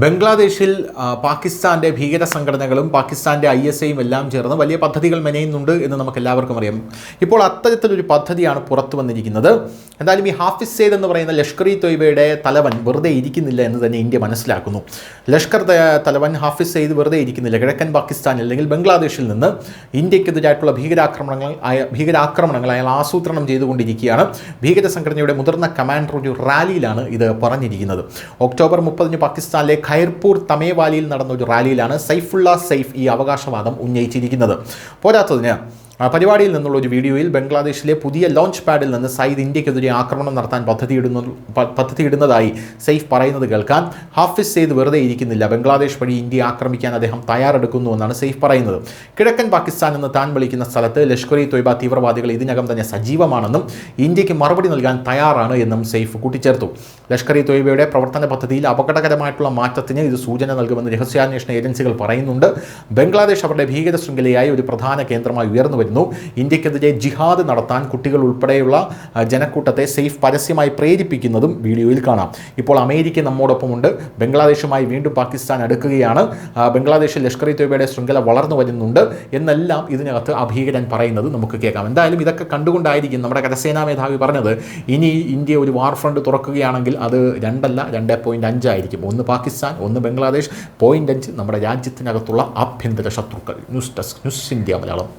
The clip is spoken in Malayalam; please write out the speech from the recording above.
ബംഗ്ലാദേശിൽ പാകിസ്ഥാൻ്റെ ഭീകര സംഘടനകളും പാകിസ്ഥാൻ്റെ ISIയും എല്ലാം ചേർന്ന് വലിയ പദ്ധതികൾ മെനയുന്നുണ്ട് എന്ന് നമുക്ക് എല്ലാവർക്കും അറിയാം. ഇപ്പോൾ അത്തരത്തിലൊരു പദ്ധതിയാണ് പുറത്തു വന്നിരിക്കുന്നത്. എന്തായാലും ഈ ഹാഫിസ് സെയ്ദ് എന്ന് പറയുന്ന ലഷ്കർ ഇ തൊയ്ബയുടെ തലവൻ വെറുതെ ഇരിക്കുന്നില്ല എന്ന് തന്നെ ഇന്ത്യ മനസ്സിലാക്കുന്നു. ലഷ്കർ തലവൻ ഹാഫിസ് സെയ്ദ് വെറുതെ ഇരിക്കുന്നില്ല. കിഴക്കൻ പാകിസ്ഥാനിൽ അല്ലെങ്കിൽ ബംഗ്ലാദേശിൽ നിന്ന് ഇന്ത്യക്കെതിരായിട്ടുള്ള ഭീകരാക്രമണങ്ങൾ അയാൾ ആസൂത്രണം ചെയ്തുകൊണ്ടിരിക്കുകയാണ്. ഭീകര സംഘടനയുടെ മുതിർന്ന കമാൻഡർ ഒരു റാലിയിലാണ് ഇത് പറഞ്ഞിരിക്കുന്നത്. ഒക്ടോബർ 30 പാകിസ്ഥാനിലെ ഖൈർപൂർ തമേവാലിയിൽ നടന്ന ഒരു റാലിയിലാണ് സൈഫുള്ള സൈഫ് ഈ അവകാശവാദം ഉന്നയിച്ചിരിക്കുന്നത്. പോരാത്തതിന് പരിപാടിയിൽ നിന്നുള്ള ഒരു വീഡിയോയിൽ ബംഗ്ലാദേശിലെ പുതിയ ലോഞ്ച് പാഡിൽ നിന്ന് സയ്യിദ് ഇന്ത്യക്കെതിരെ ആക്രമണം നടത്താൻ പദ്ധതിയിടുന്നതായി സൈഫ് പറയുന്നത് കേൾക്കാൻ ഹാഫിസ് സെയ്ദ് വെറുതെ ഇരിക്കുന്നില്ല. ബംഗ്ലാദേശ് വഴി ഇന്ത്യയെ ആക്രമിക്കാൻ അദ്ദേഹം തയ്യാറെടുക്കുന്നുവെന്നാണ് സൈഫ് പറയുന്നത്. കിഴക്കൻ പാകിസ്ഥാൻ എന്ന് താൻ വിളിക്കുന്ന സ്ഥലത്ത് ലഷ്കർ ഇ തൊയ്ബ തീവ്രവാദികൾ ഇതിനകം തന്നെ സജീവമാണെന്നും ഇന്ത്യക്ക് മറുപടി നൽകാൻ തയ്യാറാണ് എന്നും സൈഫ് കൂട്ടിച്ചേർത്തു. ലഷ്കർ ഇ തൊയ്ബയുടെ പ്രവർത്തന പദ്ധതിയിൽ അപകടകരമായിട്ടുള്ള മാറ്റത്തിന് ഇത് സൂചന നൽകുമെന്ന് രഹസ്യാന്വേഷണ ഏജൻസികൾ പറയുന്നുണ്ട്. ബംഗ്ലാദേശ് അവരുടെ ഭീകര ശൃംഖലയായി ഒരു പ്രധാന കേന്ദ്രമായി ഉയർന്നു വരുന്നു. ഇന്ത്യക്കെതിരെ ജിഹാദ് നടത്താൻ കുട്ടികൾ ഉൾപ്പെടെയുള്ള ജനക്കൂട്ടത്തെ സൈഫ് പരസ്യമായി പ്രേരിപ്പിക്കുന്നതും വീഡിയോയിൽ കാണാം. ഇപ്പോൾ അമേരിക്ക നമ്മോടൊപ്പമുണ്ട്. ബംഗ്ലാദേശുമായി വീണ്ടും പാകിസ്ഥാൻ അടുക്കുകയാണ്. ബംഗ്ലാദേശിൽ ലഷ്കർ ഇ തൊയ്ബയുടെ ശൃംഖല വളർന്നു വരുന്നുണ്ട് എന്നെല്ലാം ഇതിനകത്ത് ഭീകരൻ പറയുന്നത് നമുക്ക് കേൾക്കാം. എന്തായാലും ഇതൊക്കെ കണ്ടുകൊണ്ടായിരിക്കും നമ്മുടെ കരസേനാ മേധാവി പറഞ്ഞത് ഇനി ഇന്ത്യ ഒരു വാർ ഫ്രണ്ട് തുറക്കുകയാണെങ്കിൽ അത് 2 അല്ല 2.5 ആയിരിക്കും. 1 പാകിസ്ഥാൻ, 1 ബംഗ്ലാദേശ്, 0.5 നമ്മുടെ രാജ്യത്തിനകത്തുള്ള ആഭ്യന്തര ശത്രുക്കൾ. News desk, news India Malayalam.